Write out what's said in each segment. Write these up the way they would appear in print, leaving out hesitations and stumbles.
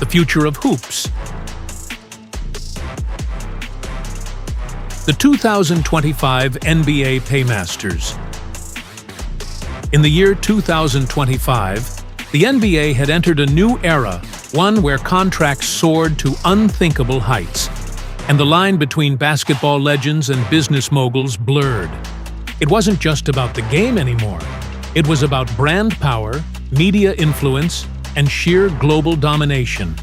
the future of hoops. The 2025 NBA Paymasters. In the year 2025, the NBA had entered a new era, one where contracts soared to unthinkable heights, and the line between basketball legends and business moguls blurred. It wasn't just about the game anymore. It was about brand power, media influence, and sheer global domination.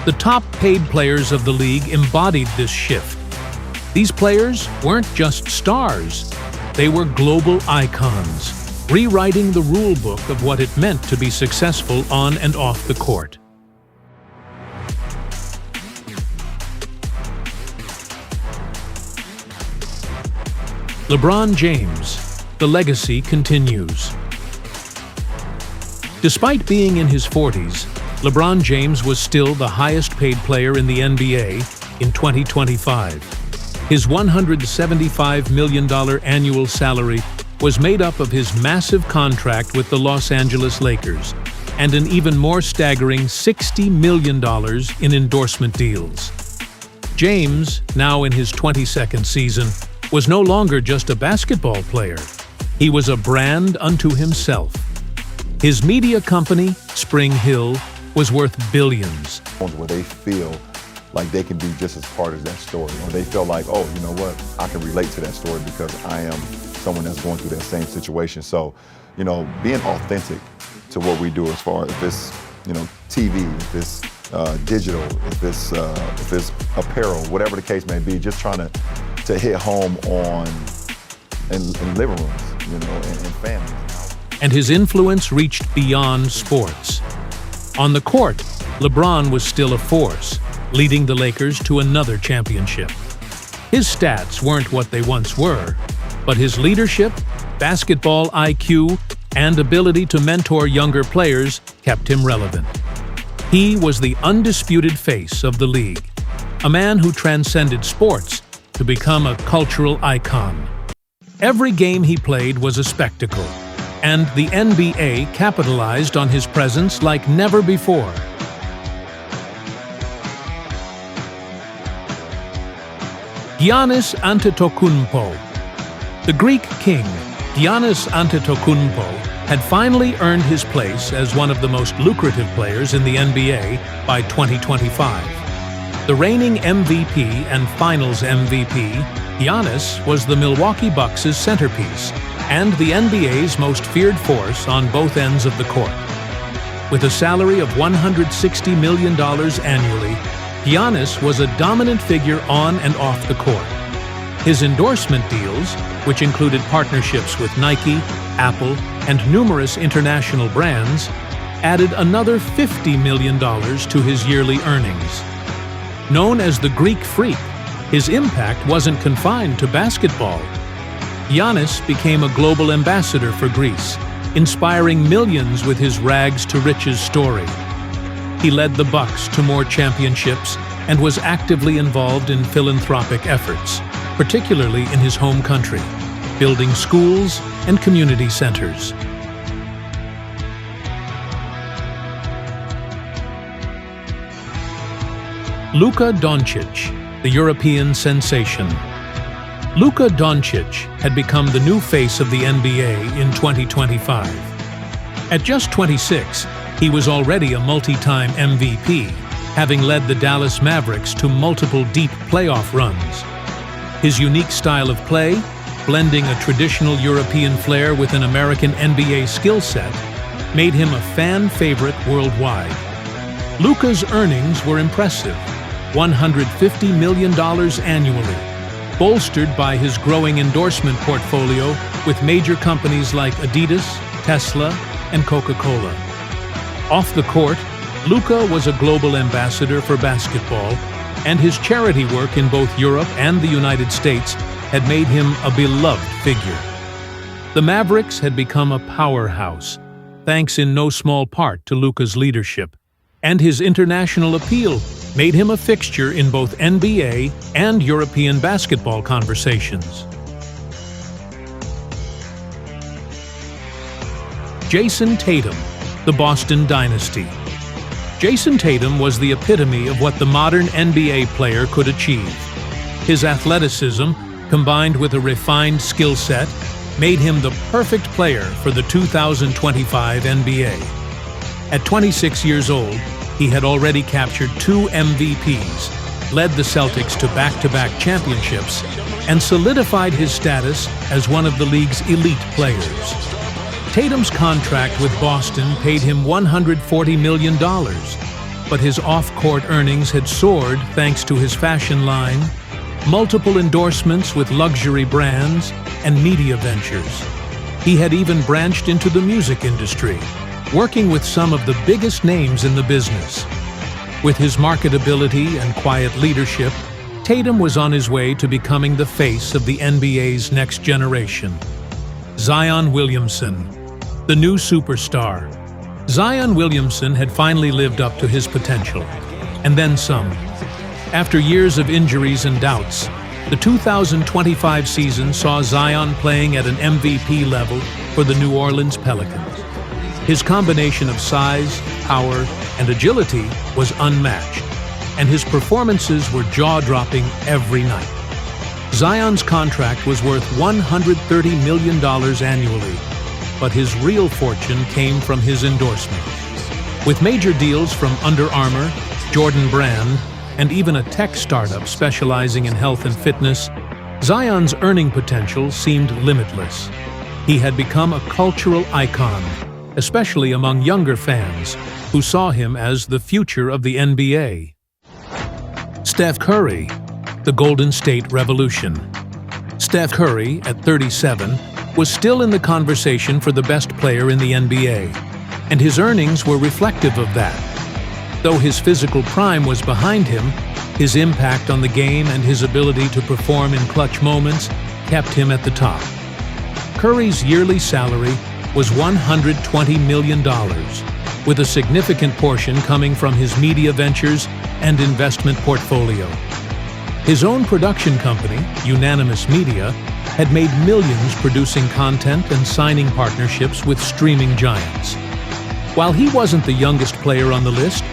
The top paid players of the league embodied this shift. These players weren't just stars. They were global icons, rewriting the rule book of what it meant to be successful on and off the court. LeBron James, the legacy continues. Despite being in his 40s, LeBron James was still the highest-paid player in the NBA in 2025. His $175 million annual salary was made up of his massive contract with the Los Angeles Lakers and an even more staggering $60 million in endorsement deals. James, now in his 22nd season, was no longer just a basketball player. He was a brand unto himself. His media company, Spring Hill, was worth billions. Where they feel like they can be just as part of that story, or they feel like, oh, you know what, I can relate to that story because I am someone that's going through that same situation. So, you know, being authentic to what we do as far as if it's, you know, TV, if it's digital, if it's apparel, whatever the case may be, just trying to hit home on in living rooms, you know, and families. And his influence reached beyond sports. On the court, LeBron was still a force, leading the Lakers to another championship. His stats weren't what they once were, but his leadership, basketball IQ, and ability to mentor younger players kept him relevant. He was the undisputed face of the league, a man who transcended sports to become a cultural icon. Every game he played was a spectacle, and the NBA capitalized on his presence like never before. Giannisantetokounmpo. The Greek king, Giannisantetokounmpo, had finally earned his place as one of the most lucrative players in the NBA by 2025. The reigning MVP and Finals MVP, Giannis was the Milwaukee Bucks' centerpiece and the NBA's most feared force on both ends of the court. With a salary of $160 million annually, Giannis was a dominant figure on and off the court. His endorsement deals, which included partnerships with Nike, Apple, and numerous international brands, added another $50 million to his yearly earnings. Known as the Greek Freak, his impact wasn't confined to basketball. Giannis became a global ambassador for Greece, inspiring millions with his rags-to-riches story. He led the Bucks to more championships and was actively involved in philanthropic efforts, particularly in his home country, building schools and community centers. Lukadoncic, the European sensation. Luka Doncic had become the new face of the NBA in 2025. At just 26, he was already a multi-time MVP, having led the Dallas Mavericks to multiple deep playoff runs. His unique style of play, blending a traditional European flair with an American NBA skill set, made him a fan favorite worldwide. Luka's earnings were impressive, $150 million annually, bolstered by his growing endorsement portfolio with major companies like Adidas, Tesla, and Coca-Cola. Off the court, Luka was a global ambassador for basketball, and his charity work in both Europe and the United States had made him a beloved figure. The Mavericks had become a powerhouse, thanks in no small part to Luka's leadership, and his international appeal made him a fixture in both NBA and European basketball conversations. Jason Tatum, the Boston Dynasty. Jayson Tatum was the epitome of what the modern NBA player could achieve. His athleticism, combined with a refined skill set, made him the perfect player for the 2025 NBA. At 26 years old, he had already captured 2 MVPs, led the Celtics to back-to-back championships, and solidified his status as one of the league's elite players. Tatum's contract with Boston paid him $140 million, but his off-court earnings had soared thanks to his fashion line, multiple endorsements with luxury brands, and media ventures. He had even branched into the music industry, working with some of the biggest names in the business. With his marketability and quiet leadership, Tatum was on his way to becoming the face of the NBA's next generation. Zion Williamson, the new superstar. Zion Williamson had finally lived up to his potential, and then some. After years of injuries and doubts, the 2025 season saw Zion playing at an MVP level for the New Orleans Pelicans. His combination of size, power, and agility was unmatched, and his performances were jaw-dropping every night. Zion's contract was worth $130 million annually, but his real fortune came from his endorsements. With major deals from Under Armour, Jordan Brand, and even a tech startup specializing in health and fitness, Zion's earning potential seemed limitless. He had become a cultural icon, especially among younger fans, who saw him as the future of the NBA. Steph Curry, the Golden State Revolution. Steph Curry, at 37, was still in the conversation for the best player in the NBA, and his earnings were reflective of that. Though his physical prime was behind him, his impact on the game and his ability to perform in clutch moments kept him at the top. Curry's yearly salary was $120 million, with a significant portion coming from his media ventures and investment portfolio. His own production company, Unanimous Media, had made millions producing content and signing partnerships with streaming giants. While he wasn't the youngest player on the list,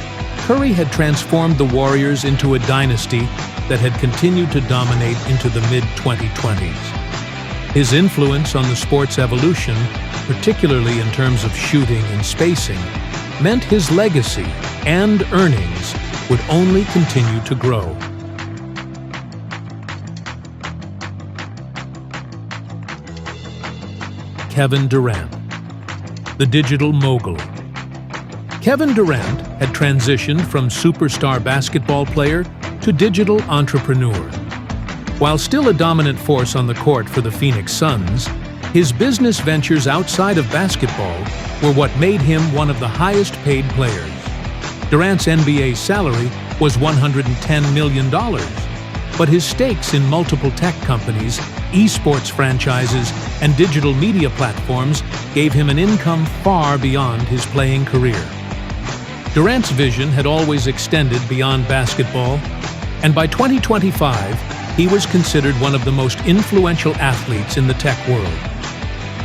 Curry had transformed the Warriors into a dynasty that had continued to dominate into the mid-2020s. His influence on the sport's evolution, particularly in terms of shooting and spacing, meant his legacy and earnings would only continue to grow. Kevin Durant, the digital mogul. Kevin Durant had transitioned from superstar basketball player to digital entrepreneur. While still a dominant force on the court for the Phoenix Suns, his business ventures outside of basketball were what made him one of the highest-paid players. Durant's NBA salary was $110 million, but his stakes in multiple tech companies, esports franchises, and digital media platforms gave him an income far beyond his playing career. Durant's vision had always extended beyond basketball, and by 2025, he was considered one of the most influential athletes in the tech world.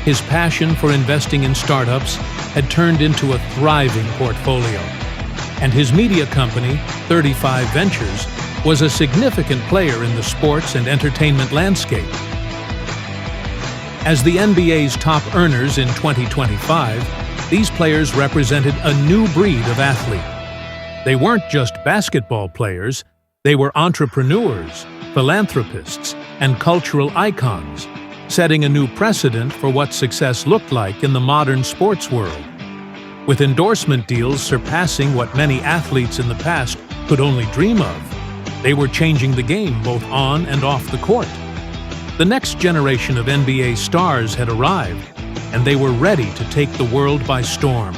His passion for investing in startups had turned into a thriving portfolio, and his media company, 35 Ventures, was a significant player in the sports and entertainment landscape. As the NBA's top earners in 2025, these players represented a new breed of athlete. They weren't just basketball players, they were entrepreneurs, philanthropists, and cultural icons, setting a new precedent for what success looked like in the modern sports world. With endorsement deals surpassing what many athletes in the past could only dream of, they were changing the game both on and off the court. The next generation of NBA stars had arrived, and they were ready to take the world by storm.